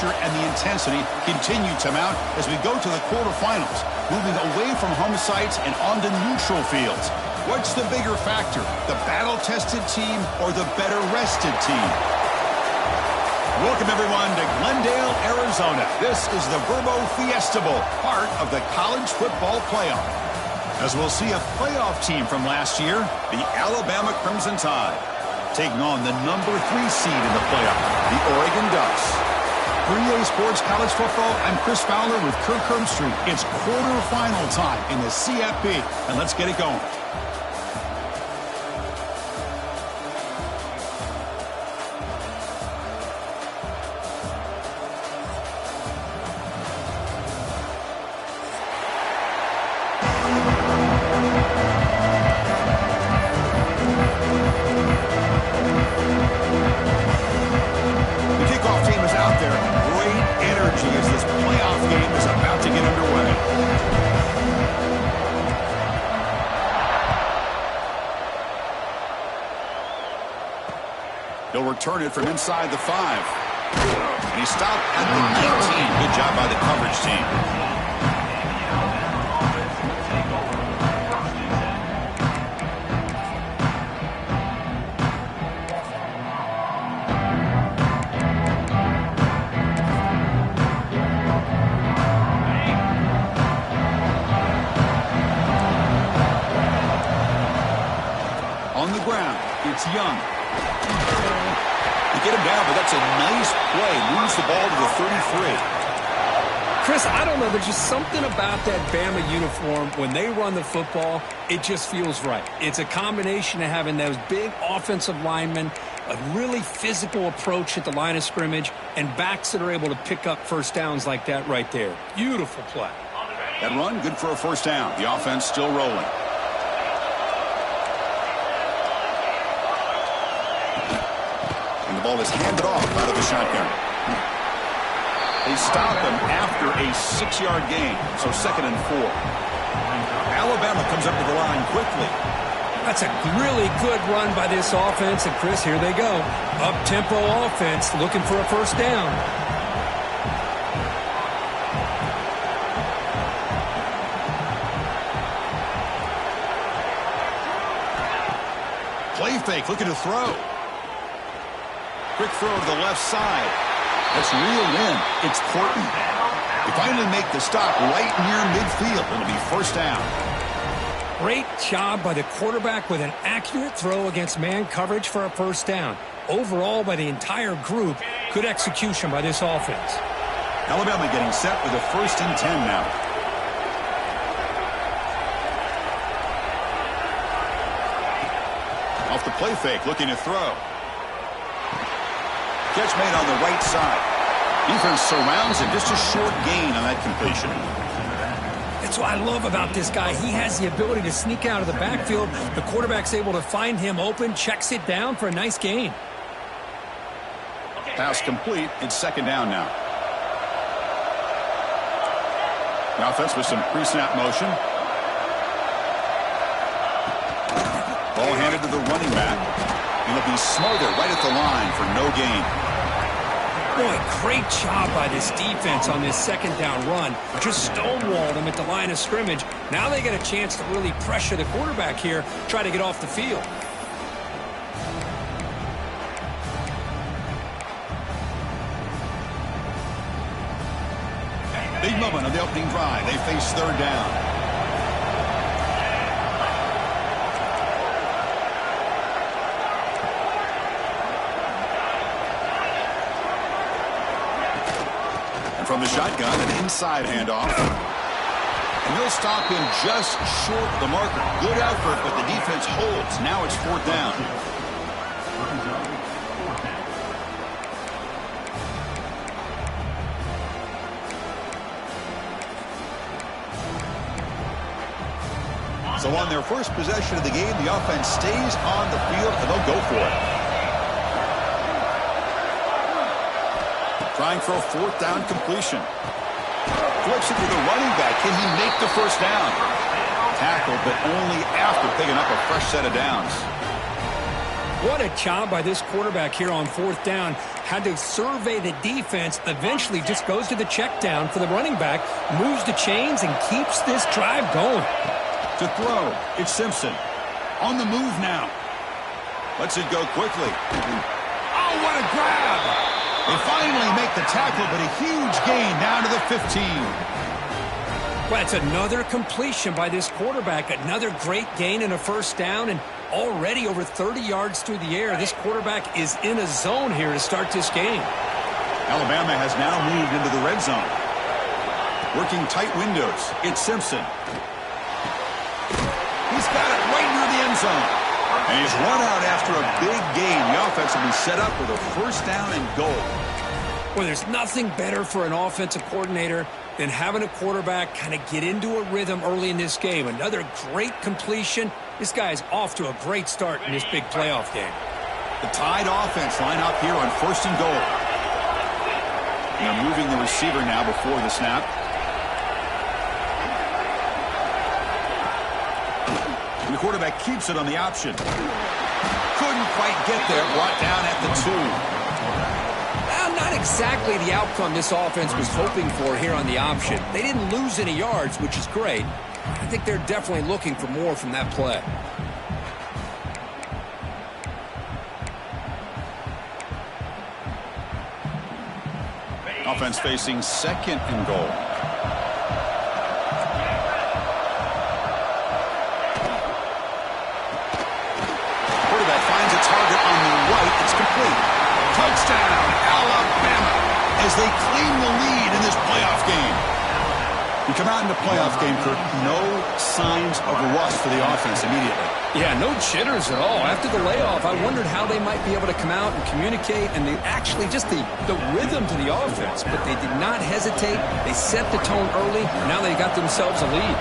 pressure and the intensity continue to mount as we go to the quarterfinals, moving away from home sites and onto neutral fields. What's the bigger factor, the battle-tested team or the better-rested team? Welcome, everyone, to Glendale, Arizona. This is the Verbo Fiesta Bowl, part of the college football playoff. As we'll see a playoff team from last year, the Alabama Crimson Tide, taking on the number 3 seed in the playoff, the Oregon Ducks. For EA Sports College Football, I'm Chris Fowler with Kirk Herbstreit. It's quarterfinal time in the CFP, and let's get it going. He'll return it from inside the 5. And he stopped at the 19. Good job by the coverage team. On the ground, it's Young. Get him down, but that's a nice play. Moves the ball to the 33. Chris, I don't know. There's just something about that Bama uniform. When they run the football, it just feels right. It's a combination of having those big offensive linemen, a really physical approach at the line of scrimmage, and backs that are able to pick up first downs like that right there. Beautiful play. That run, good for a first down. The offense still rolling. Ball is handed off out of the shotgun. They stop him after a 6-yard gain, so 2nd and 4. Alabama comes up to the line quickly. That's a really good run by this offense, and Chris, here they go. Up-tempo offense looking for a first down. Play fake, looking to throw. Quick throw to the left side. That's reeled in. It's Portland. They finally make the stop right near midfield. It'll be first down. Great job by the quarterback with an accurate throw against man coverage for a first down. Overall, by the entire group, good execution by this offense. Alabama getting set with a 1st and 10 now. Off the play fake, looking to throw. Catch made on the right side. Defense surrounds him. Just a short gain on that completion. That's what I love about this guy. He has the ability to sneak out of the backfield. The quarterback's able to find him open, checks it down for a nice gain. Pass complete. It's 2nd down now. The offense with some pre-snap motion. Ball handed to the running back. And he'll be smothered right at the line for no gain. Boy, great job by this defense on this 2nd down run. Just stonewalled him at the line of scrimmage. Now they get a chance to really pressure the quarterback here, try to get off the field. Big moment on the opening drive. They face 3rd down. From the shotgun, an inside handoff. And he'll stop him just short of the marker. Good effort, but the defense holds. Now it's 4th down. So on their first possession of the game, the offense stays on the field, and they'll go for it. Trying for a 4th down completion. Flips it to the running back. Can he make the first down? Tackled, but only after picking up a fresh set of downs. What a job by this quarterback here on fourth down. Had to survey the defense, eventually just goes to the check down for the running back, moves the chains, and keeps this drive going. To throw, it's Simpson. On the move now. Lets it go quickly. Oh, what a grab! They finally make the tackle, but a huge gain down to the 15. Well, it's another completion by this quarterback. Another great gain and a first down, and already over 30 yards through the air. This quarterback is in a zone here to start this game. Alabama has now moved into the red zone. Working tight windows. It's Simpson. He's got it right near the end zone. And he's run out after a big gain. The offense will be set up with a first down and goal. Well, there's nothing better for an offensive coordinator than having a quarterback kind of get into a rhythm early in this game. Another great completion. This guy's off to a great start in this big playoff game. The Tide offense line up here on first and goal. They're moving the receiver now before the snap. And the quarterback keeps it on the option. Couldn't quite get there. Brought down at the 2. Well, not exactly the outcome this offense was hoping for here on the option. They didn't lose any yards, which is great. I think they're definitely looking for more from that play. Offense facing second and goal. Quarterback finds a target on the right. It's complete. Touchdown, Alabama, as they claim the lead in this playoff game. You come out in the playoff game, Kirk, no signs of rust for the offense immediately. Yeah, no jitters at all. After the layoff, I wondered how they might be able to come out and communicate and actually just the rhythm to the offense. But they did not hesitate. They set the tone early. Now they got themselves a lead.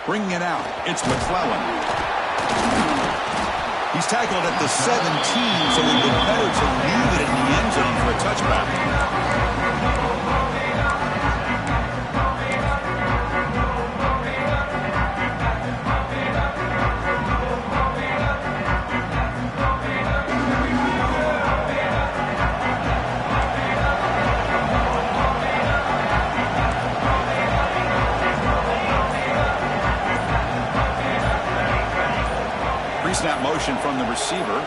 Bringing it out, it's McClellan. He's tackled at the 17, so it would be better to leave it in the end zone for a touchback. Pre-snap motion from the receiver.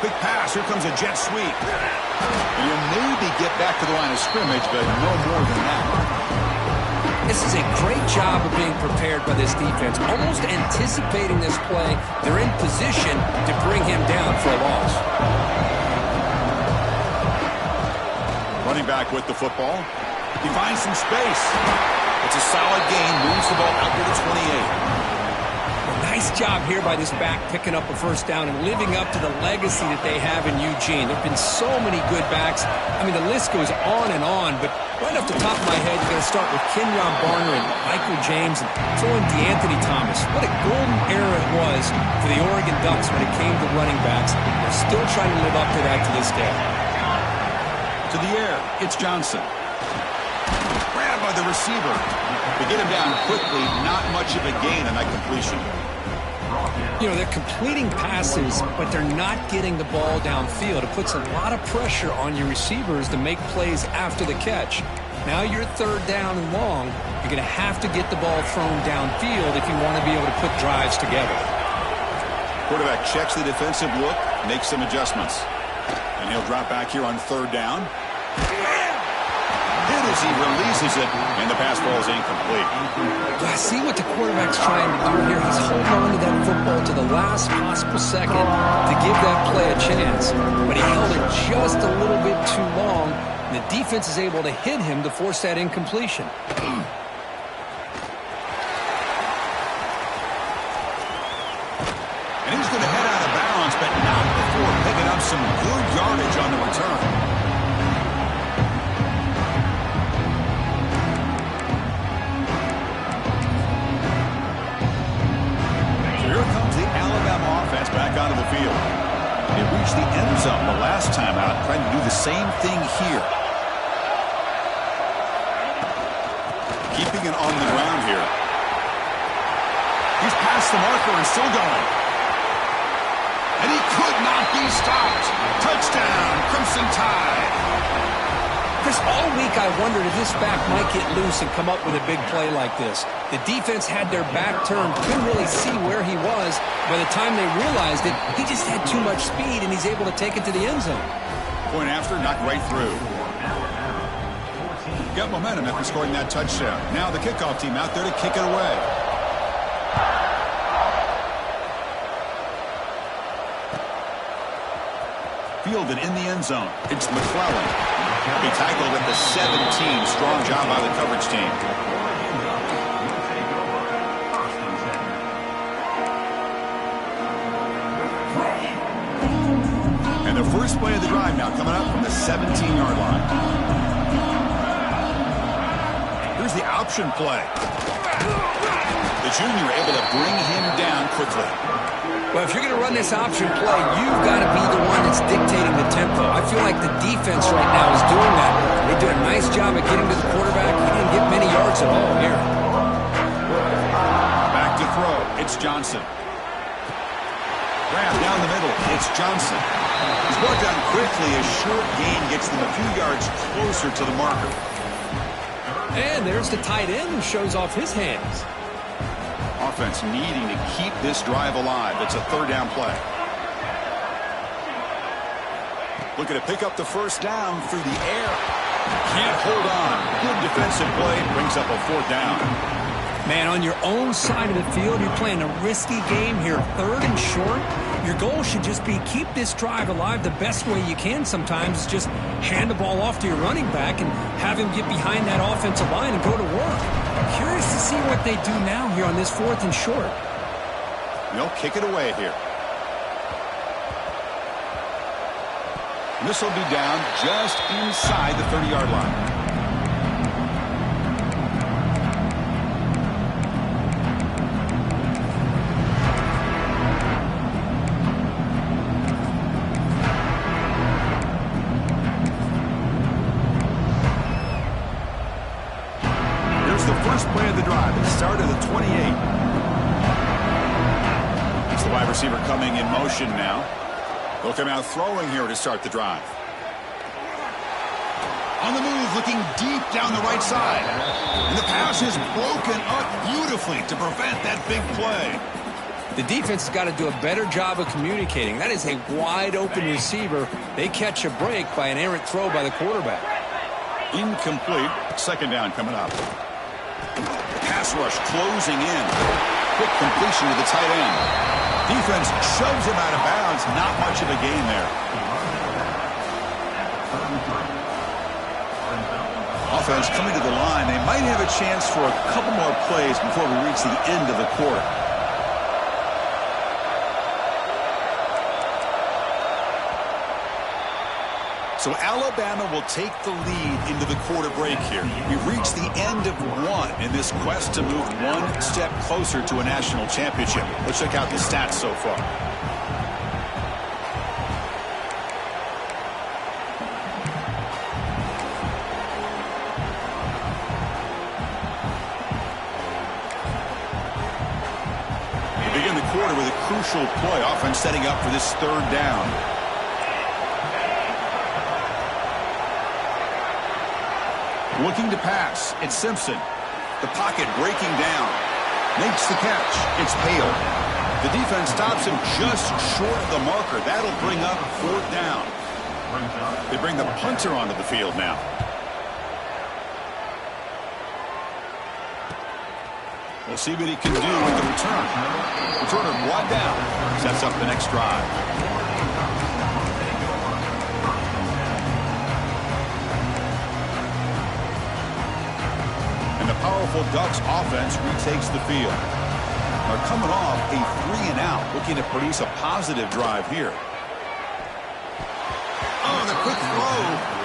Quick pass. Here comes a jet sweep. And he'll maybe get back to the line of scrimmage, but no more than that. This is a great job of being prepared by this defense. Almost anticipating this play. They're in position to bring him down for a loss. Running back with the football. He finds some space. It's a solid gain. Moves the ball out to the 28. Nice job here by this back picking up a first down and living up to the legacy that they have in Eugene. There have been so many good backs. I mean, the list goes on and on, but right off the top of my head, you're going to start with Kenyon Barner and Michael James and throw in DeAnthony Thomas. What a golden era it was for the Oregon Ducks when it came to running backs. They're still trying to live up to that to this day. To the air, it's Johnson. Grabbed by the receiver. They get him down quickly, not much of a gain on that completion. You know, they're completing passes, but they're not getting the ball downfield. It puts a lot of pressure on your receivers to make plays after the catch. Now you're third down and long. You're going to have to get the ball thrown downfield if you want to be able to put drives together. Quarterback checks the defensive look, makes some adjustments. And he'll drop back here on third down. Hit as he releases it, and the pass ball is incomplete. I see what the quarterback's trying to do here. He's holding on to that football to the last possible second to give that play a chance. But he held it just a little bit too long, and the defense is able to hit him to force that incompletion. And he's going to head out of bounds, but not before picking up some good yardage on the return. Here comes the Alabama offense back onto the field. They reach reached the end zone the last time out, trying to do the same thing here. Keeping it on the ground here. He's past the marker and still going. And he could not be stopped. Touchdown, Crimson Tide. Chris, all week I wondered if this back might get loose and come up with a big play like this. The defense had their back turned, couldn't really see where he was. By the time they realized it, he just had too much speed, and he's able to take it to the end zone. Point after, knocked right through. Got momentum after scoring that touchdown. Now the kickoff team out there to kick it away. Fielded in the end zone. It's McClellan. He'll be tackled at the 17. Strong job by the coverage team. And the first play of the drive now coming up from the 17-yard line. Here's the option play. The junior able to bring him down quickly. Well, if you're going to run this option play, you've got to be the one that's dictating the tempo. I feel like the defense right now is doing that. They did a nice job of getting to the quarterback. He didn't get many yards at all here. Back to throw. It's Johnson. Grab down the middle. It's Johnson. He's brought down quickly. A short gain gets them a few yards closer to the marker. And there's the tight end who shows off his hands. Offense needing to keep this drive alive. It's a third down play. Looking to pick up the first down through the air. Can't hold on. Good defensive play. Brings up a fourth down. Man, on your own side of the field, you're playing a risky game here. Third and short. Your goal should just be keep this drive alive the best way you can sometimes. Just hand the ball off to your running back and have him get behind that offensive line and go to work. Curious to see what they do now here on this fourth and short. They'll kick it away here. This will be down just inside the 30-yard line. Play of the drive at the start of the 28. It's the wide receiver coming in motion now. They'll come out throwing here to start the drive. On the move, looking deep down the right side. And the pass is broken up beautifully to prevent that big play. The defense has got to do a better job of communicating. That is a wide open receiver. They catch a break by an errant throw by the quarterback. Incomplete. Second down coming up. Pass rush closing in. Quick completion to the tight end. Defense shoves him out of bounds. Not much of a gain there. Offense coming to the line. They might have a chance for a couple more plays before we reach the end of the quarter. So Alabama will take the lead into the quarter break here. We've reached the end of one in this quest to move one step closer to a national championship. Let's check out the stats so far. We begin the quarter with a crucial play. Offense setting up for this third down. Looking to pass. It's Simpson. The pocket breaking down. Makes the catch. It's Hale. The defense stops him just short of the marker. That'll bring up fourth down. They bring the punter onto the field now. We'll see what he can do with the return. Returner brought down. Sets up the next drive. The powerful Ducks offense retakes the field. They're coming off a 3-and-out, looking to produce a positive drive here. Oh, the quick throw.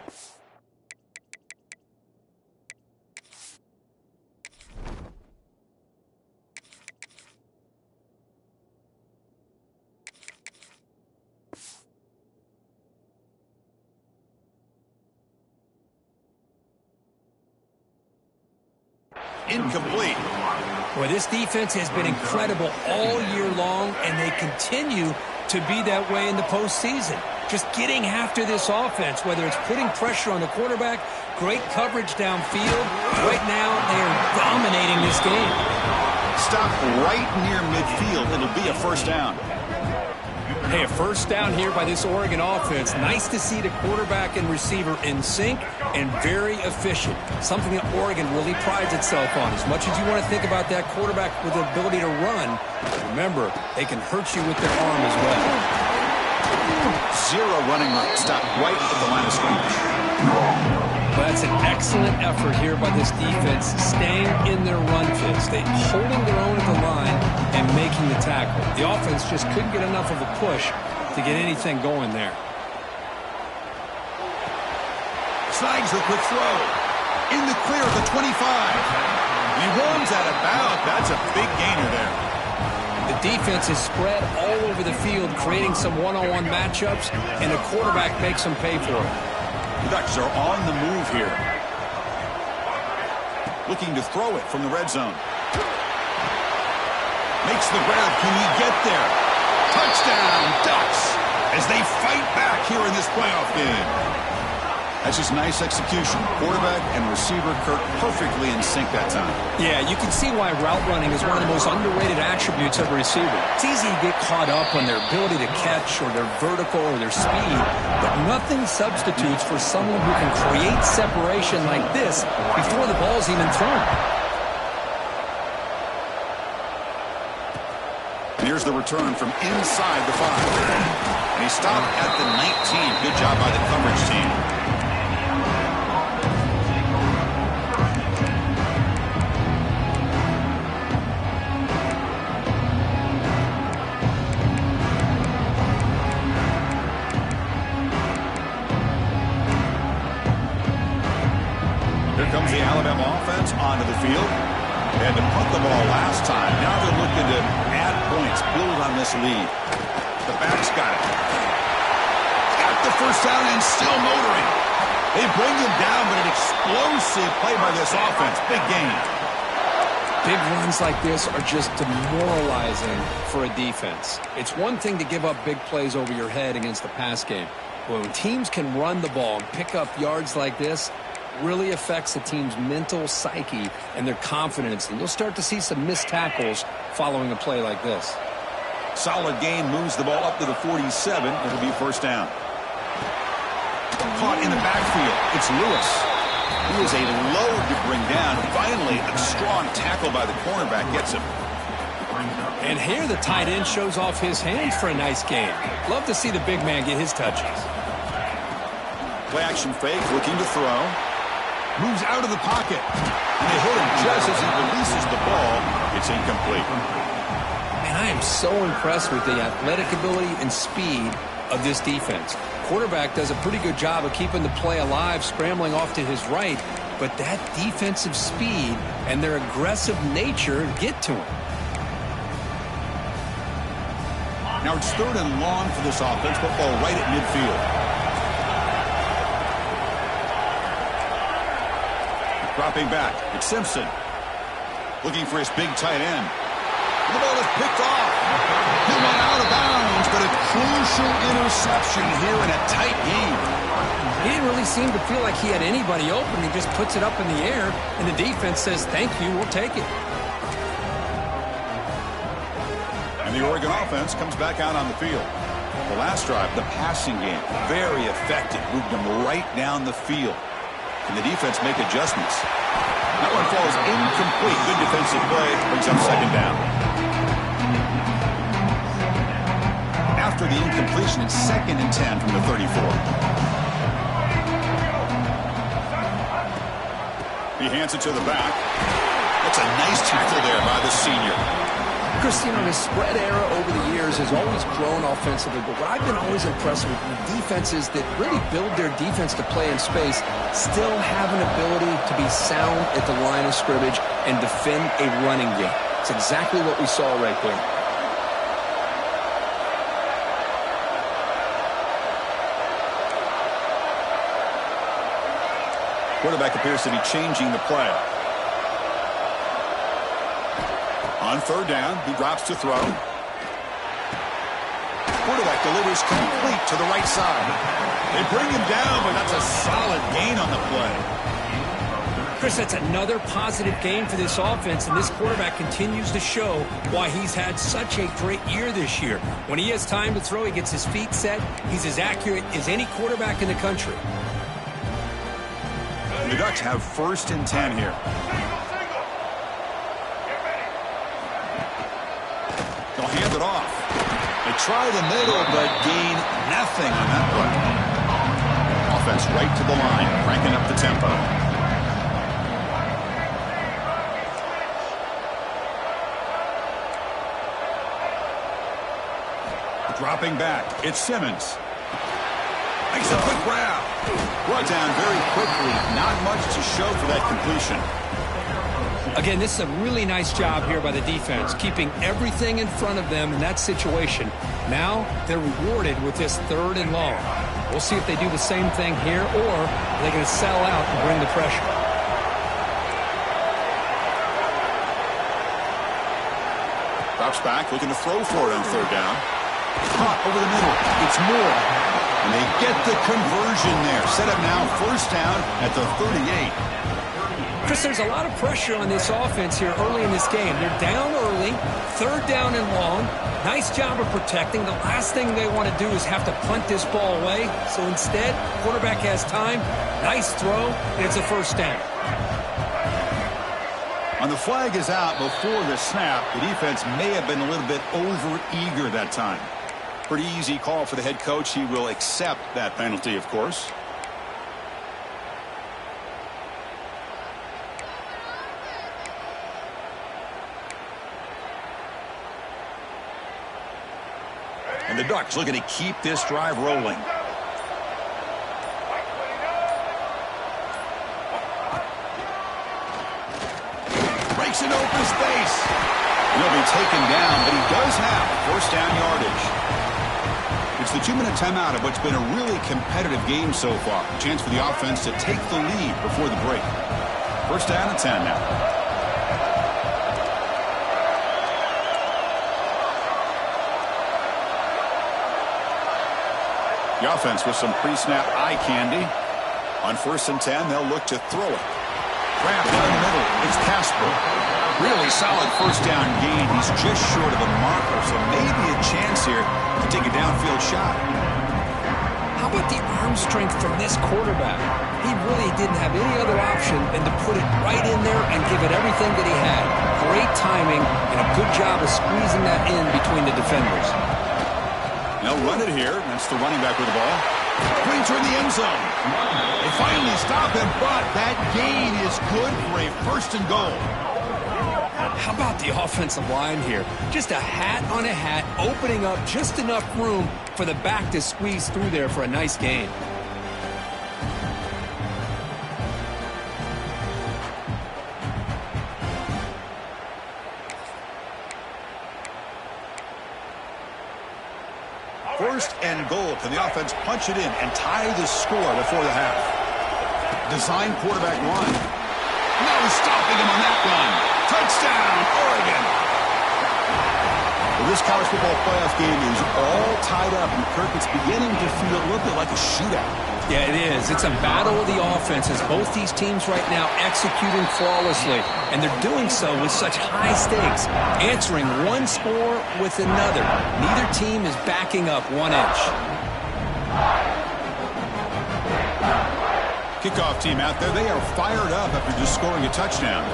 incomplete. Well, this defense has been incredible all year long, and they continue to be that way in the postseason. Just getting after this offense, whether it's putting pressure on the quarterback, great coverage downfield. Right now, they are dominating this game. Stop right near midfield. It'll be a first down. Hey, a first down here by this Oregon offense. Nice to see the quarterback and receiver in sync and very efficient. Something that Oregon really prides itself on. As much as you want to think about that quarterback with the ability to run, remember, they can hurt you with their arm as well. Zero running room. Stop right at the line of scrimmage. Well, that's an excellent effort here by this defense, staying in their run fits. They holding their own at the line and making the tackle. The offense just couldn't get enough of a push to get anything going there. Slides the quick throw. In the clear of the 25. He runs out of bounds. That's a big gainer there. The defense is spread all over the field, creating some one-on-one matchups, and the quarterback makes them pay for it. The Ducks are on the move here. Looking to throw it from the red zone. Makes the grab. Can he get there? Touchdown, Ducks, as they fight back here in this playoff game. That's just nice execution. Quarterback and receiver Kirk perfectly in sync that time. Yeah, you can see why route running is one of the most underrated attributes of a receiver. It's easy to get caught up on their ability to catch or their vertical or their speed, but nothing substitutes for someone who can create separation like this before the ball's even thrown. Here's the return from inside the 5. And he stopped at the 19. Good job by the coverage team. Here comes the Alabama offense onto the field. They had to punt the ball last time. Now they're looking to add points, build on this lead. The back's got it. Got the first down and still motoring. They bring him down, but an explosive play by this offense. Big gain. Big runs like this are just demoralizing for a defense. It's one thing to give up big plays over your head against the pass game. But when teams can run the ball and pick up yards like this, really affects the team's mental psyche and their confidence. And you'll start to see some missed tackles following a play like this. Solid gain, moves the ball up to the 47. It'll be first down. Caught in the backfield. It's Lewis. He is a load to bring down. Finally, a strong tackle by the cornerback gets him. And here the tight end shows off his hands for a nice gain. Love to see the big man get his touches. Play action fake, looking to throw. Moves out of the pocket. And they hit him just as he releases the ball. It's incomplete. Man, I am so impressed with the athletic ability and speed of this defense. Quarterback does a pretty good job of keeping the play alive, scrambling off to his right. But that defensive speed and their aggressive nature get to him. Now it's third and long for this offense. Football right at midfield. Dropping back, it's Simpson. Looking for his big tight end. The ball is picked off. He went out of bounds, but a crucial interception here in a tight game. He didn't really seem to feel like he had anybody open. He just puts it up in the air, and the defense says, thank you, we'll take it. And the Oregon offense comes back out on the field. The last drive, the passing game, very effective. Moved them right down the field. And the defense make adjustments. That one falls incomplete. Good defensive play. Brings up second down. After the incompletion, it's 2nd and 10 from the 34. He hands it to the back. That's a nice tackle there by the senior. Chris, you know, the spread era over the years has always grown offensively, but what I've been always impressed with the defenses that really build their defense to play in space still have an ability to be sound at the line of scrimmage and defend a running game. It's exactly what we saw right there. Quarterback appears to be changing the play. On third down, he drops to throw. Quarterback delivers complete to the right side. They bring him down, but that's a solid gain on the play. Chris, that's another positive game for this offense, and this quarterback continues to show why he's had such a great year this year. When he has time to throw, he gets his feet set. He's as accurate as any quarterback in the country. The Ducks have 1st and 10 here. They'll hand it off. They try the middle, but gain nothing on that play. Offense right to the line, cranking up the tempo. Dropping back, it's Simmons. Makes a quick grab. Brought down very quickly. Not much to show for that completion. Again, this is a really nice job here by the defense, keeping everything in front of them in that situation. Now they're rewarded with this 3rd and long. We'll see if they do the same thing here, or are they going to sell out and bring the pressure. Drops back, looking to throw for it on 3rd down. Caught over the middle. It's Moore. And they get the conversion there. Set up now 1st down at the 38. Chris, there's a lot of pressure on this offense here early in this game. They're down early, 3rd down and long. Nice job of protecting. The last thing they want to do is have to punt this ball away. So instead, quarterback has time. Nice throw, and it's a 1st down. On the flag is out before the snap. The defense may have been a little bit over-eager that time. Pretty easy call for the head coach. He will accept that penalty, of course. And the Ducks looking to keep this drive rolling. Breaks into open space. He'll be taken down, but he does have 1st down yardage. It's the 2-minute timeout of what's been a really competitive game so far. A chance for the offense to take the lead before the break. 1st down and 10 now. The offense with some pre-snap eye candy. On 1st and 10, they'll look to throw it. Grab down the middle. It's Casper. Really solid 1st down gain. He's just short of the marker, so maybe a chance here to take a downfield shot. How about the arm strength from this quarterback? He really didn't have any other option than to put it right in there and give it everything that he had. Great timing and a good job of squeezing that in between the defenders. They'll run it here. That's the running back with the ball. Brings her in the end zone. They finally stop him, but that gain is good for a 1st and goal. How about the offensive line here? Just a hat on a hat, opening up just enough room for the back to squeeze through there for a nice gain. First and goal. Can the offense punch it in and tie the score before the half? Design quarterback run. No stopping him on that run. Touchdown, Oregon. Well, this college football playoff game is all tied up, and Kirk, it's beginning to feel a little bit like a shootout. Yeah, it is. It's a battle of the offenses. Both these teams right now executing flawlessly, and they're doing so with such high stakes, answering one score with another. Neither team is backing up 1 inch. Kickoff team out there, they are fired up after just scoring a touchdown.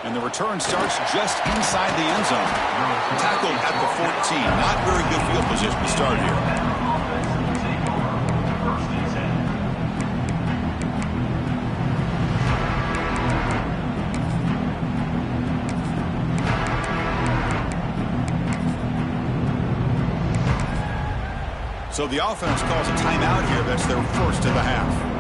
And the return starts just inside the end zone. Tackled at the 14. Not very good field position to start here. So the offense calls a timeout here. That's their 1st of the half.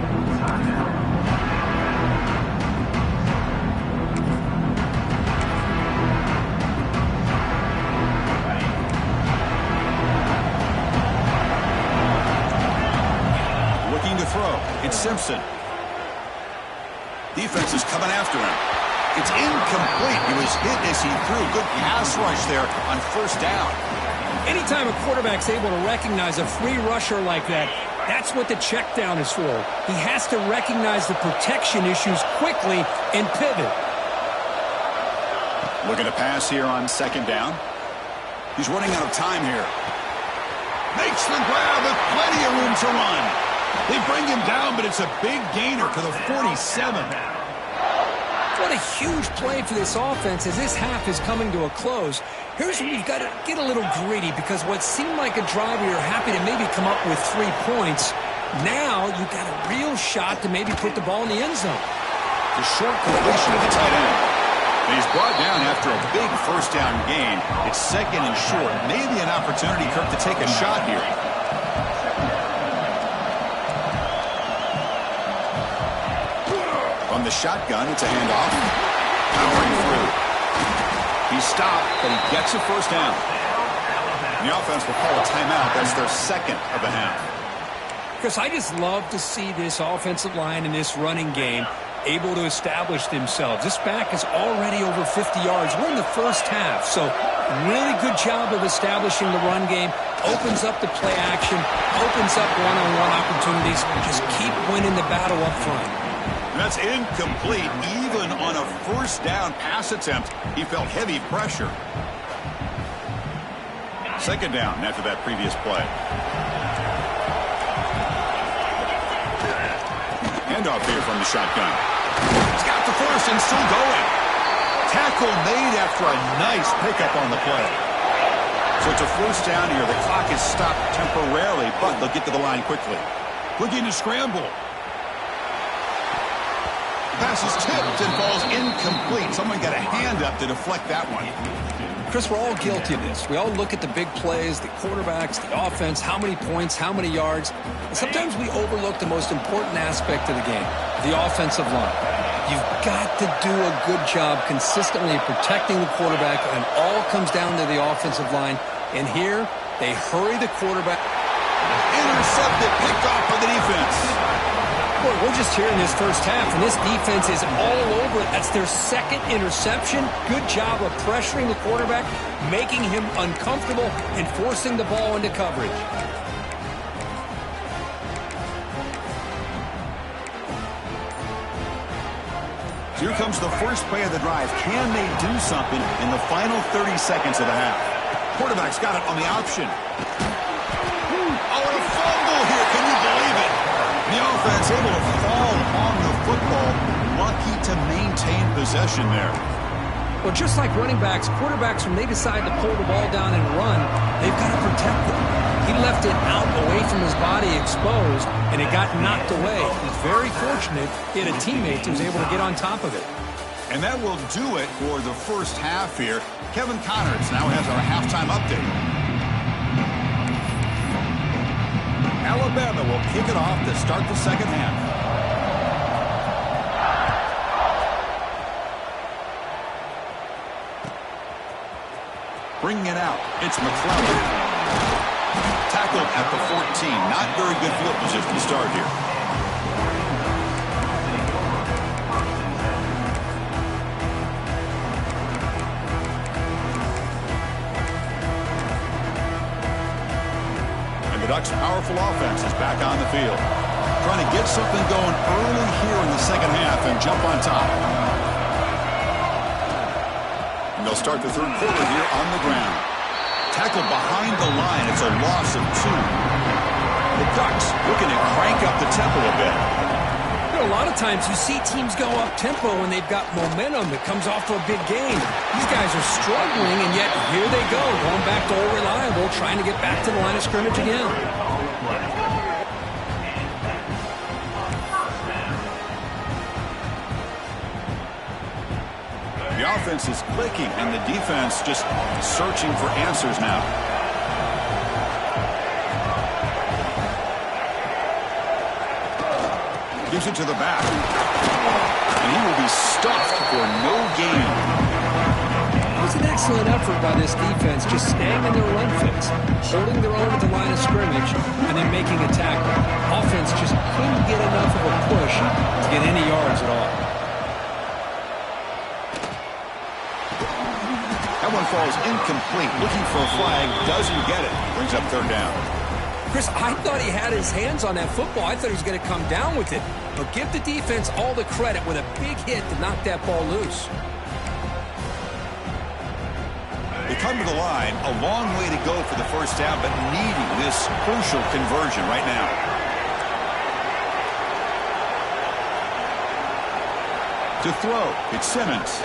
It's Simpson. Defense is coming after him. It's incomplete. He was hit as he threw. Good pass rush there on first down. Anytime a quarterback's able to recognize a free rusher like that, that's what the check down is for. He has to recognize the protection issues quickly and pivot. Looking to pass here on second down. He's running out of time here. Makes the grab with plenty of room to run. They bring him down, but it's a big gainer to the 47. What a huge play for this offense as this half is coming to a close. Here's where you've got to get a little greedy, because what seemed like a drive where you're happy to maybe come up with 3 points, now you've got a real shot to maybe put the ball in the end zone. The short completion of the tight end. And he's brought down after a big first down gain. It's second and short. Maybe an opportunity, Kirk, to take a shot here. From the shotgun, it's a handoff. Powering through. He's stopped, but he gets a first down. And the offense will call a timeout. That's their second of the half. Chris, I just love to see this offensive line in this running game able to establish themselves. This back is already over 50 yards. We're in the first half, so really good job of establishing the run game. Opens up the play action, opens up one-on-one opportunities. Just keep winning the battle up front. And that's incomplete. Even on a first down pass attempt, he felt heavy pressure. Second down after that previous play. Handoff here from the shotgun. He's got the first and still going. Tackle made after a nice pickup on the play. So it's a first down here. The clock is stopped temporarily, but they'll get to the line quickly. Looking to scramble. Pass is tipped and falls incomplete. Someone got a hand up to deflect that one. Chris, we're all guilty of this. We all look at the big plays, the quarterbacks, the offense, how many points, how many yards. And sometimes we overlook the most important aspect of the game, the offensive line. You've got to do a good job consistently protecting the quarterback, and it all comes down to the offensive line. And here, they hurry the quarterback. Intercepted, picked off by the defense. Boy, we're just here in this first half, and this defense is all over it. That's their second interception. Good job of pressuring the quarterback, making him uncomfortable, and forcing the ball into coverage. Here comes the first play of the drive. Can they do something in the final 30 seconds of the half? Quarterback's got it on the option. Oh, a fumble here. Can you believe it? The offense able to fall on the football. Lucky to maintain possession there. Well, just like running backs, quarterbacks, when they decide to pull the ball down and run, they've got to protect it. He left it out away from his body exposed, and it got knocked away. He's very fortunate he had a teammate who was able to get on top of it. And that will do it for the first half here. Kevin Connors now has our halftime update. Alabama will kick it off to start the second half. Bringing it out, it's McClellan. Tackled at the 14. Not very good field position to start here. The Ducks' powerful offense is back on the field. Trying to get something going early here in the second half and jump on top. And they'll start the third quarter here on the ground. Tackled behind the line. It's a loss of 2. The Ducks looking to crank up the tempo a bit. You know, a lot of times you see teams go up-tempo when they've got momentum that comes off for a big game. These guys are struggling, and yet here they go, going back to old reliable, trying to get back to the line of scrimmage again. The offense is clicking, and the defense just searching for answers now. Gives it to the back. And he will be stuffed for no gain. was an excellent effort by this defense, just staying in their run fix, holding their own at the line of scrimmage, and then making a tackle. Offense just couldn't get enough of a push to get any yards at all. That one falls incomplete. Looking for a flag, doesn't get it. Brings up third down. Chris, I thought he had his hands on that football. I thought he was going to come down with it. But give the defense all the credit with a big hit to knock that ball loose. They come to the line, a long way to go for the first down, but needing this crucial conversion right now. To throw, it's Simmons.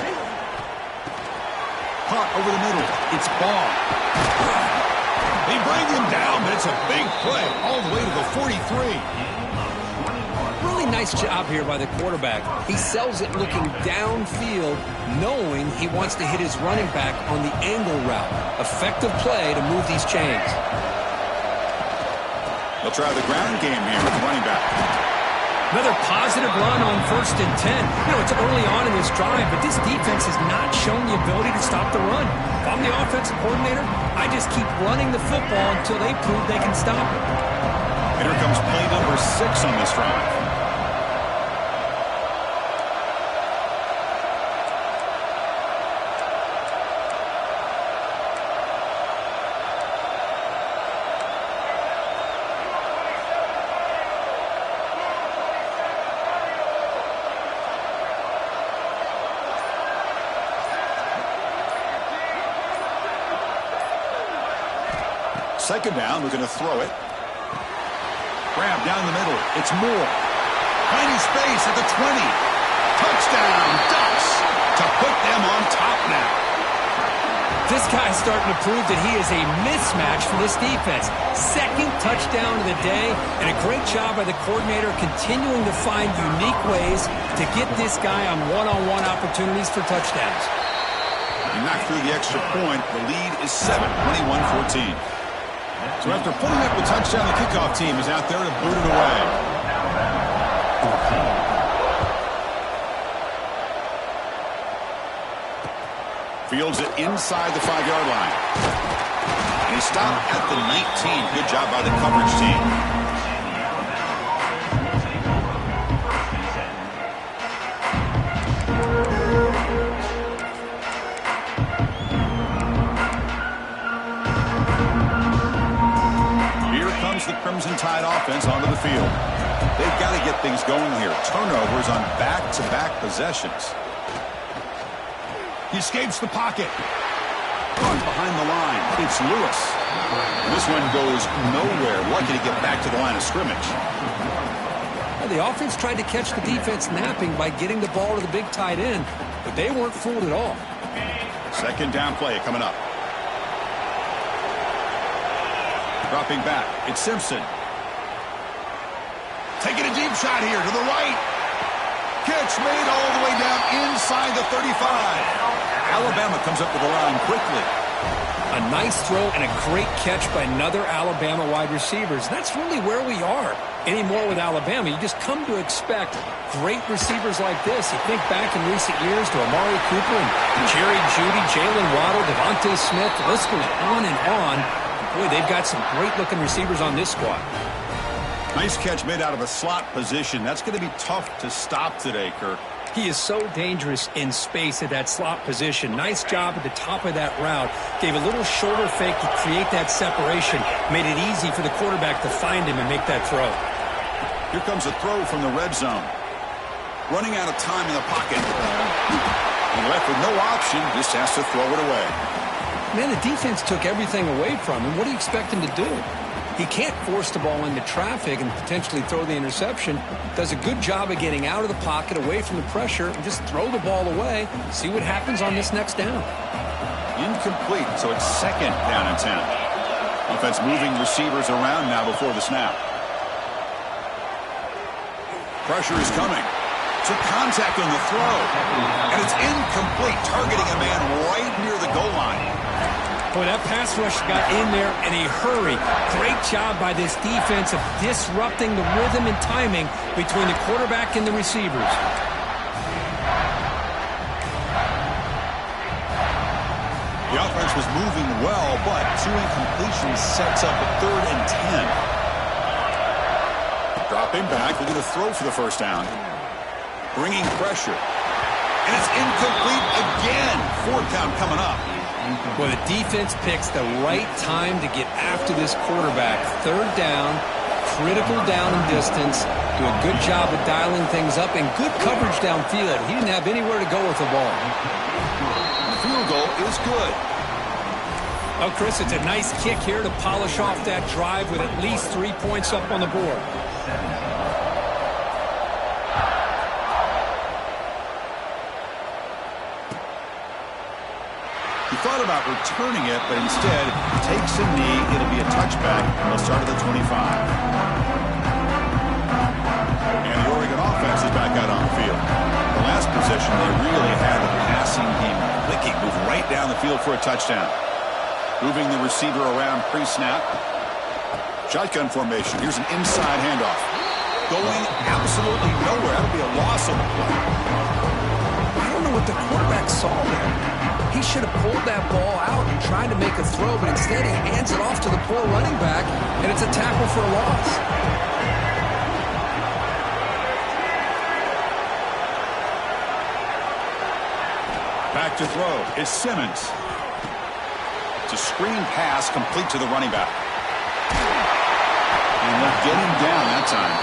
Caught over the middle, it's Ball. They bring him down, but it's a big play all the way to the 43. Really nice job here by the quarterback. He sells it looking downfield, knowing he wants to hit his running back on the angle route. Effective play to move these chains. They'll try the ground game here with the running back. Another positive run on 1st and 10. You know, it's early on in this drive, but this defense has not shown the ability to stop the run. If I'm the offensive coordinator, I just keep running the football until they prove they can stop it. And here comes play number 6 on this drive. Second down, we're going to throw it. Grab down the middle. It's Moore. Tiny space at the 20. Touchdown, Ducks, to put them on top now. This guy's starting to prove that he is a mismatch for this defense. Second touchdown of the day, and a great job by the coordinator continuing to find unique ways to get this guy on one-on-one opportunities for touchdowns. He knocked through the extra point. The lead is 7, 21-14. So after putting up the touchdown, the kickoff team is out there to boot it away. Fields it inside the 5-yard line. And he stopped at the 19. Good job by the coverage team. The Crimson Tide offense onto the field. They've got to get things going here. Turnovers on back-to-back possessions. He escapes the pocket. Caught behind the line. It's Lewis. And this one goes nowhere. Lucky to get back to the line of scrimmage. Well, the offense tried to catch the defense napping by getting the ball to the big tight end, but they weren't fooled at all. Second down play coming up. Dropping back, it's Simpson. Taking a deep shot here to the right. Catch made all the way down inside the 35. Alabama comes up with the line quickly. A nice throw and a great catch by another Alabama wide receivers. That's really where we are anymore with Alabama. You just come to expect great receivers like this. You think back in recent years to Amari Cooper and Jerry Jeudy, Jalen Waddle, Devontae Smith. The list goes on and on. Boy, they've got some great-looking receivers on this squad. Nice catch made out of a slot position. That's going to be tough to stop today, Kirk. He is so dangerous in space at that slot position. Nice job at the top of that route. Gave a little shoulder fake to create that separation. Made it easy for the quarterback to find him and make that throw. Here comes a throw from the red zone. Running out of time in the pocket. He left with no option. Just has to throw it away. Man, the defense took everything away from him. What do you expect him to do? He can't force the ball into traffic and potentially throw the interception. Does a good job of getting out of the pocket, away from the pressure, and just throw the ball away. See what happens on this next down. Incomplete, so it's second down and 10. Offense moving receivers around now before the snap. Pressure is coming. Took contact on the throw. And it's incomplete, targeting a man right near the goal line. Boy, that pass rush got in there in a hurry. Great job by this defense of disrupting the rhythm and timing between the quarterback and the receivers. The offense was moving well, but 2 incompletions sets up a 3rd and 10. Dropping back, looking to throw for the first down. Bringing pressure. And it's incomplete again. 4th down coming up. Well, the defense picks the right time to get after this quarterback. 3rd down, critical down and distance. Do a good job of dialing things up and good coverage downfield. He didn't have anywhere to go with the ball. Field goal is good. Oh, Chris, it's a nice kick here to polish off that drive with at least 3 points up on the board. He thought about returning it, but instead takes a knee. It'll be a touchback. They'll start at the 25. And the Oregon offense is back out on the field. The last possession, they really had the passing game clicking, moved right down the field for a touchdown. Moving the receiver around pre-snap. Shotgun formation. Here's an inside handoff. Going absolutely nowhere. That'll be a loss on the play. I don't know what the quarterback saw there. He should have pulled that ball out and tried to make a throw, but instead he hands it off to the poor running back, and it's a tackle for a loss. Back to throw is Simmons. It's a screen pass complete to the running back. And they'll get him down that time.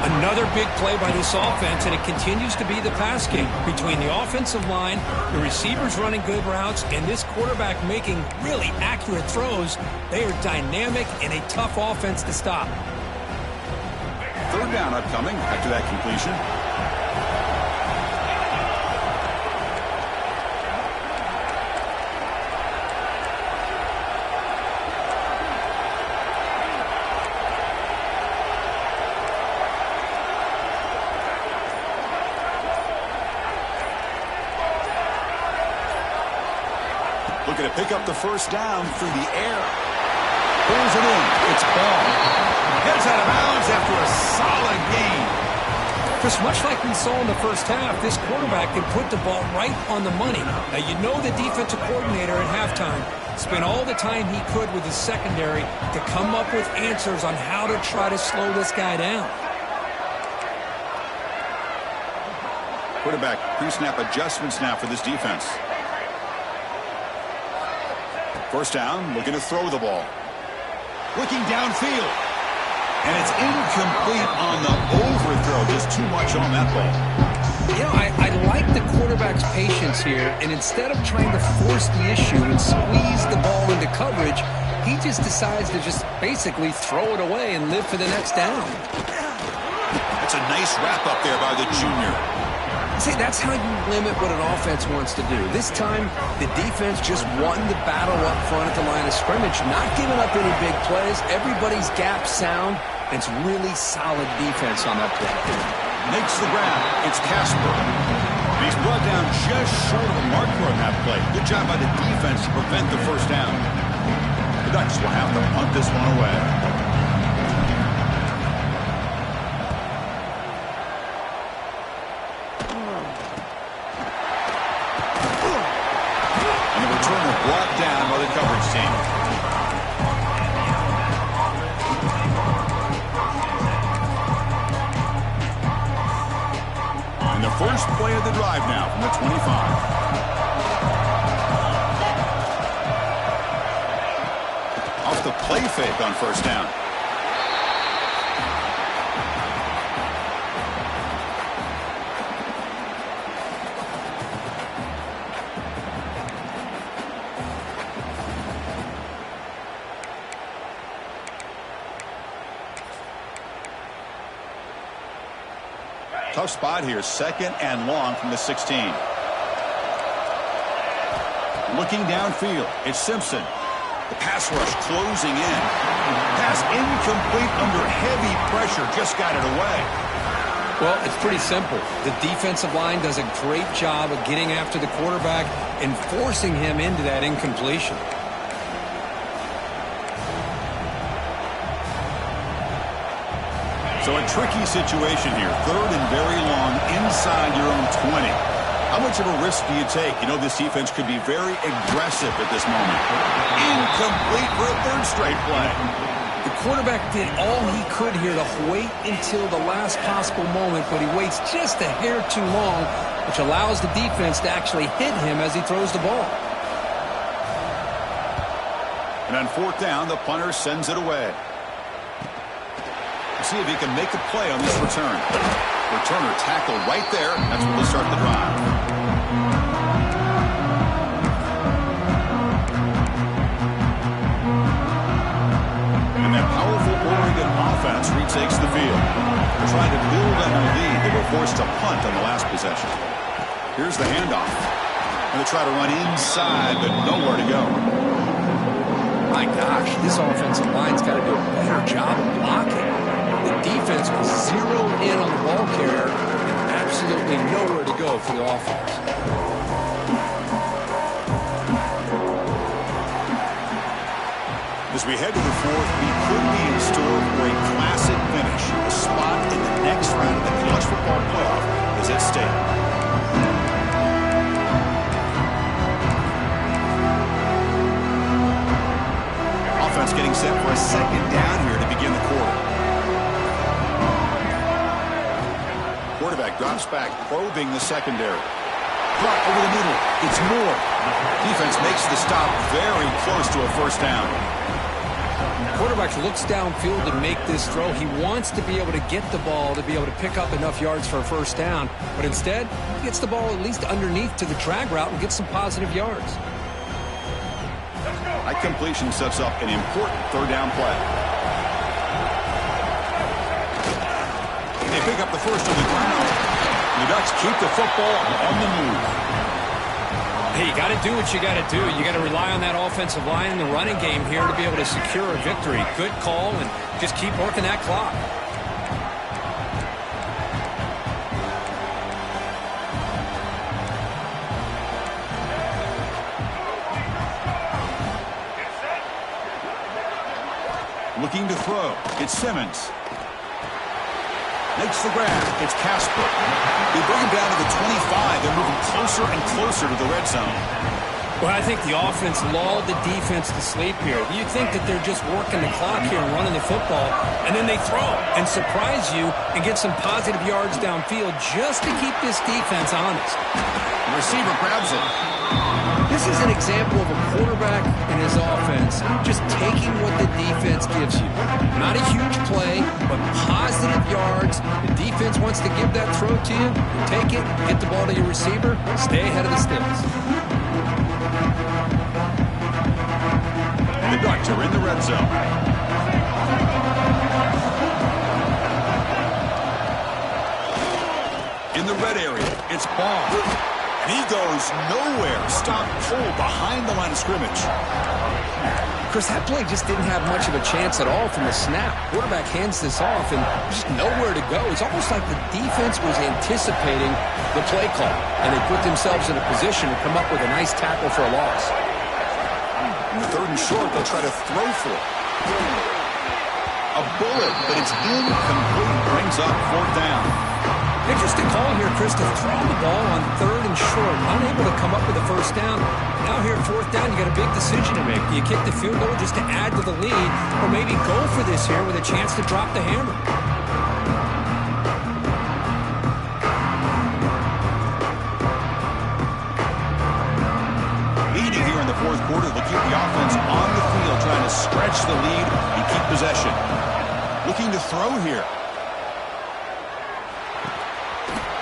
Another big play by this offense, and it continues to be the pass game between the offensive line, the receivers running good routes, and this quarterback making really accurate throws. They are dynamic and a tough offense to stop. 3rd down upcoming after that completion. Looking to pick up the first down through the air. Pulls it in. It's ball. Heads out of bounds after a solid gain. Chris, much like we saw in the first half, this quarterback can put the ball right on the money. Now, you know the defensive coordinator at halftime spent all the time he could with his secondary to come up with answers on how to try to slow this guy down. Quarterback pre-snap adjustments now for this defense. First down, looking to throw the ball. Looking downfield. And it's incomplete on the overthrow. Just too much on that ball. You know, I like the quarterback's patience here, and instead of trying to force the issue and squeeze the ball into coverage, he just decides to just basically throw it away and live for the next down. That's a nice wrap up there by the junior. See, that's how you limit what an offense wants to do. This time, the defense just won the battle up front at the line of scrimmage, not giving up any big plays. Everybody's gap sound. It's really solid defense on that play. Makes the grab. It's Casper. He's brought down just short of the marker on that play. Good job by the defense to prevent the first down. The Ducks will have to punt this one away. Brought down by the coverage team. And the first play of the drive now from the 25. Off the play fake on first down. Tough spot here, 2nd and long from the 16. Looking downfield, it's Simpson. The pass rush closing in. Pass incomplete under heavy pressure, just got it away. Well, it's pretty simple. The defensive line does a great job of getting after the quarterback and forcing him into that incompletion. So a tricky situation here. 3rd and very long inside your own 20. How much of a risk do you take? You know this defense could be very aggressive at this moment. Incomplete for a third straight play. The quarterback did all he could here to wait until the last possible moment, but he waits just a hair too long, which allows the defense to actually hit him as he throws the ball. And on fourth down, the punter sends it away. See if he can make a play on this return. Returner tackle right there. That's what will start the drive. And that powerful Oregon offense retakes the field. They're trying to build on their lead. They were forced to punt on the last possession. Here's the handoff. And they try to run inside, but nowhere to go. My gosh, this offensive line's got to do a better job of blocking. The defense was zeroed in on the ball carrier and absolutely nowhere to go for the offense. As we head to the fourth, we could be in store for a classic finish. A spot in the next round of the college football playoff is at stake. Offense getting set for a second down here to begin the quarter. Quarterback drops back, probing the secondary. Brought over the middle. It's Moore. Defense makes the stop very close to a first down. Quarterback looks downfield to make this throw. He wants to be able to get the ball to be able to pick up enough yards for a first down. But instead, he gets the ball at least underneath to the drag route and gets some positive yards. That completion sets up an important third down play. They pick up the first on the ground. The Ducks keep the football on the move. Hey, you got to do what you got to do. You got to rely on that offensive line in the running game here to be able to secure a victory. Good call, and just keep working that clock. Looking to throw. It's Simmons. Makes the grab. It's Casper. They bring him down to the 25. They're moving closer and closer to the red zone. Well, I think the offense lulled the defense to sleep here. You'd think that they're just working the clock here and running the football, and then they throw and surprise you and get some positive yards downfield just to keep this defense honest. The receiver grabs it. This is an example of a quarterback and his offense just taking what the defense gives you. Not a huge play, but positive yards. The defense wants to give that throw to you. You take it, get the ball to your receiver, stay ahead of the sticks. And the Ducks are in the red zone. In the red area, it's Ball. And he goes nowhere. Stop cold behind the line of scrimmage. Chris, that play just didn't have much of a chance at all from the snap. Quarterback hands this off, and there's just nowhere to go. It's almost like the defense was anticipating the play call, and they put themselves in a position to come up with a nice tackle for a loss. In the third and short, they'll try to throw for it. A bullet, but it's incomplete. Brings up fourth down. Interesting call here, Chris, to throw the ball on third and short, unable to come up with a first down. Now here, fourth down, you got a big decision to make. Do you kick the field goal just to add to the lead, or maybe go for this here with a chance to drop the hammer? Leading here in the fourth quarter, they'll keep the offense on the field, trying to stretch the lead and keep possession. Looking to throw here.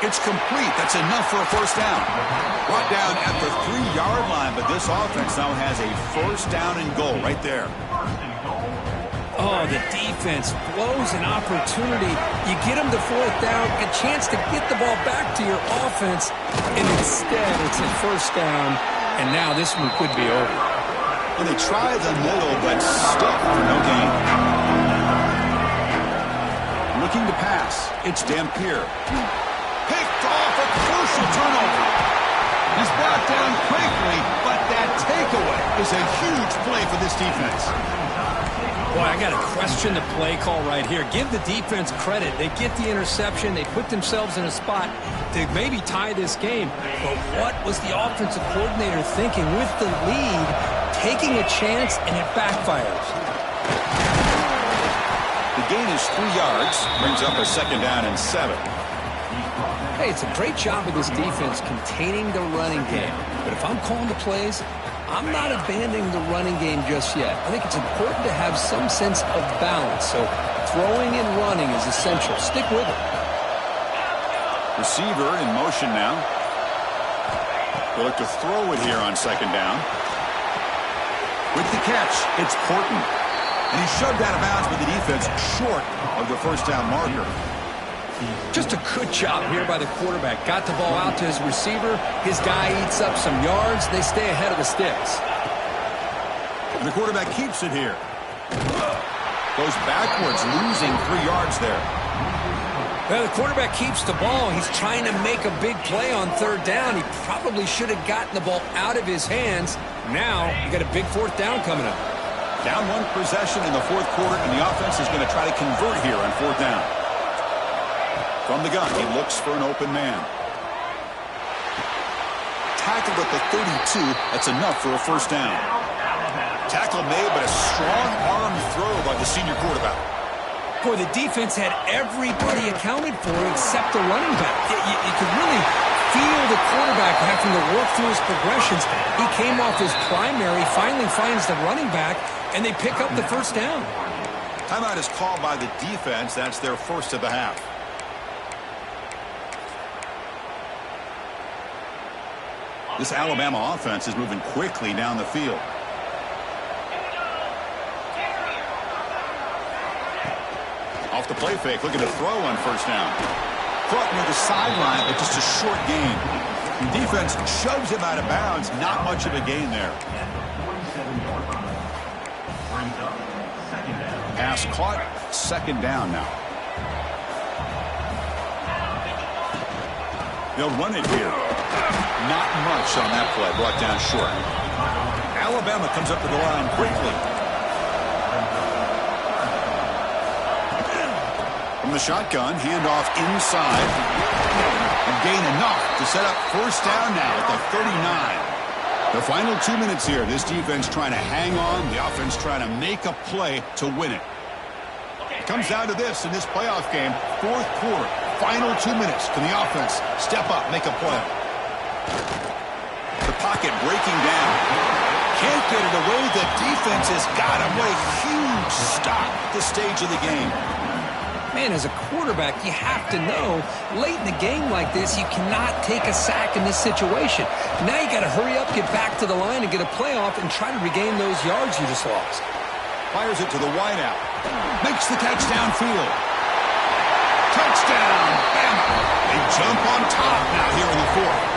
It's complete. That's enough for a first down. Brought down at the 3-yard line, but this offense now has a first down and goal right there. Oh, the defense blows an opportunity. You get them to fourth down, a chance to get the ball back to your offense, and instead it's a first down, and now this one could be over. And they try the middle, but stuck for no gain. Looking to pass. It's Dampier. Picked off, a crucial turnover. He's brought down quickly, but that takeaway is a huge play for this defense. Boy, I got to question the play call right here. Give the defense credit. They get the interception. They put themselves in a spot to maybe tie this game. But what was the offensive coordinator thinking with the lead, taking a chance, and it backfires? The gain is 3 yards. Brings up a 2nd down and 7. Hey, it's a great job of this defense containing the running game. But if I'm calling the plays, I'm not abandoning the running game just yet. I think it's important to have some sense of balance. So throwing and running is essential. Stick with it. Receiver in motion now. They'll look to throw it here on 2nd down. With the catch, it's Porton. And he's shoved out of bounds by the defense short of the 1st down marker. Just a good job here by the quarterback. Got the ball out to his receiver. His guy eats up some yards. They stay ahead of the sticks. And the quarterback keeps it here. Goes backwards, losing 3 yards there. Well, the quarterback keeps the ball. He's trying to make a big play on 3rd down. He probably should have gotten the ball out of his hands. Now, you got a big 4th down coming up. Down 1 possession in the 4th quarter, and the offense is going to try to convert here on 4th down. From the gun, he looks for an open man. Tackled at the 32. That's enough for a 1st down. Tackle made, but a strong arm throw by the senior quarterback. Boy, the defense had everybody accounted for except the running back. You could really feel the quarterback having to work through his progressions. He came off his primary, finally finds the running back, and they pick up the 1st down. Timeout is called by the defense. That's their 1st of the half. This Alabama offense is moving quickly down the field. Off the play fake, looking to throw on 1st down. Caught near the sideline, but just a short gain. Defense shoves him out of bounds. Not much of a gain there. Pass caught, 2nd down now. They'll run it here. Not much on that play, brought down short. Alabama comes up to the line quickly. From the shotgun, handoff inside. And gain enough to set up 1st down now at the 39. The final 2 minutes here. This defense trying to hang on. The offense trying to make a play to win it. It comes down to this in this playoff game. 4th quarter. Final 2 minutes. Can the offense step up, make a play? The pocket breaking down. Can't get it away. The defense has got him. What a huge stop at this stage of the game. Man, as a quarterback, you have to know, late in the game like this, you cannot take a sack in this situation. Now you got to hurry up, get back to the line, and get a playoff and try to regain those yards you just lost. Fires it to the wideout. Makes the catch downfield. Touchdown, Bama. They jump on top now here in the 4th.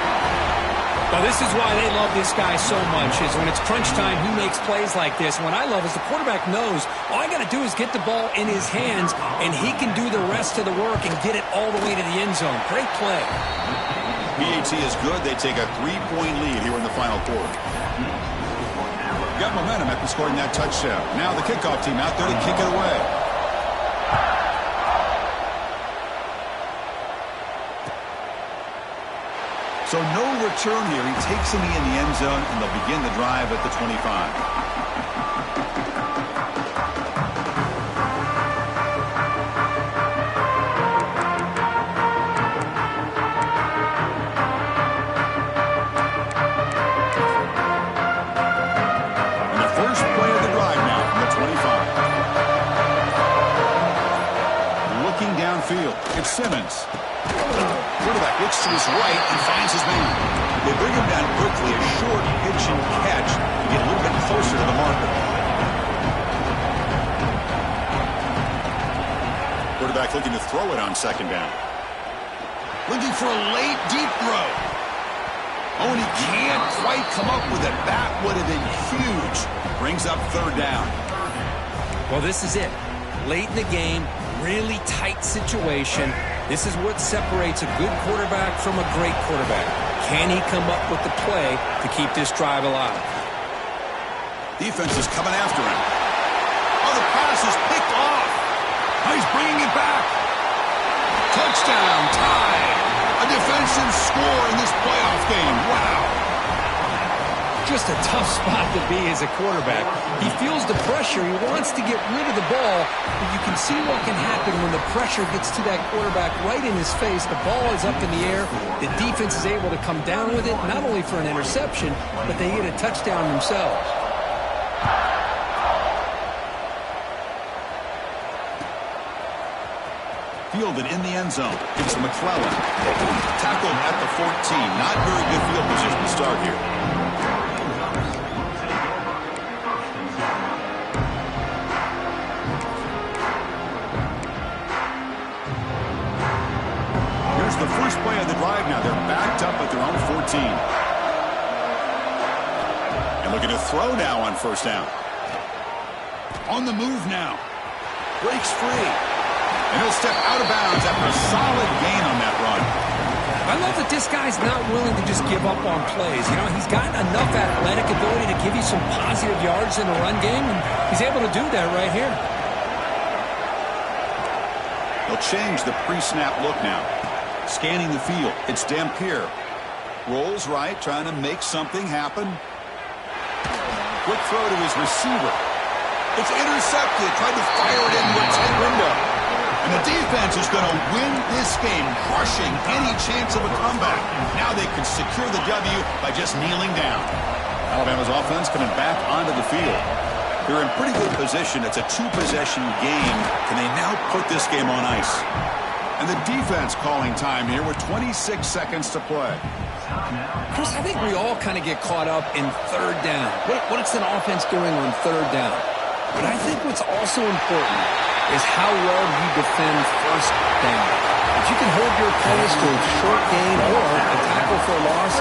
Well, this is why they love this guy so much, is when it's crunch time, he makes plays like this. And what I love is the quarterback knows all I got to do is get the ball in his hands, and he can do the rest of the work and get it all the way to the end zone. Great play. PAT is good. They take a 3-point lead here in the final quarter. Got momentum after scoring that touchdown. Now the kickoff team out there to kick it away. So no return here. He takes him in the end zone, and they'll begin the drive at the 25. It's Simmons. Quarterback looks to his right and finds his man. They bring him down quickly, a short pitch and catch to get a little bit closer to the marker. Quarterback looking to throw it on 2nd down. Looking for a late, deep throw. Oh, and he can't quite come up with it. That would have been huge. Brings up 3rd down. Well, this is it. Late in the game, really tight situation. This is what separates a good quarterback from a great quarterback. Can he come up with the play to keep this drive alive? Defense is coming after him. Oh, the pass is picked off. Oh, he's bringing it back. Touchdown, tie. A defensive score in this playoff game. Wow. Just a tough spot to be as a quarterback. He feels the pressure. He wants to get rid of the ball, but you can see what can happen when the pressure gets to that quarterback right in his face. The ball is up in the air. The defense is able to come down with it, not only for an interception, but they get a touchdown themselves. Fielded in the end zone. It's McClellan. Tackled at the 14. Not very good field position to start here. Here's the first play of the drive now. They're backed up at their own 14. And looking to throw now on first down. On the move now. Breaks free. And he'll step out of bounds after a solid gain on that run. I love that this guy's not willing to just give up on plays. You know, he's got enough athletic ability to give you some positive yards in the run game, and he's able to do that right here. They'll change the pre-snap look now. Scanning the field. It's Dampier. Rolls right, trying to make something happen. Quick throw to his receiver. It's intercepted. Tried to fire it into a tight window. And the defense is going to win this game, crushing any chance of a comeback. Now they can secure the W by just kneeling down. Alabama's offense coming back onto the field. They're in pretty good position. It's a two-possession game. Can they now put this game on ice? And the defense calling time here with 26 seconds to play. Chris, I think we all kind of get caught up in third down. What's an offense doing on third down? But I think what's also important is how well you defend first down. If you can hold your opponents to a short gain or a tackle for a loss,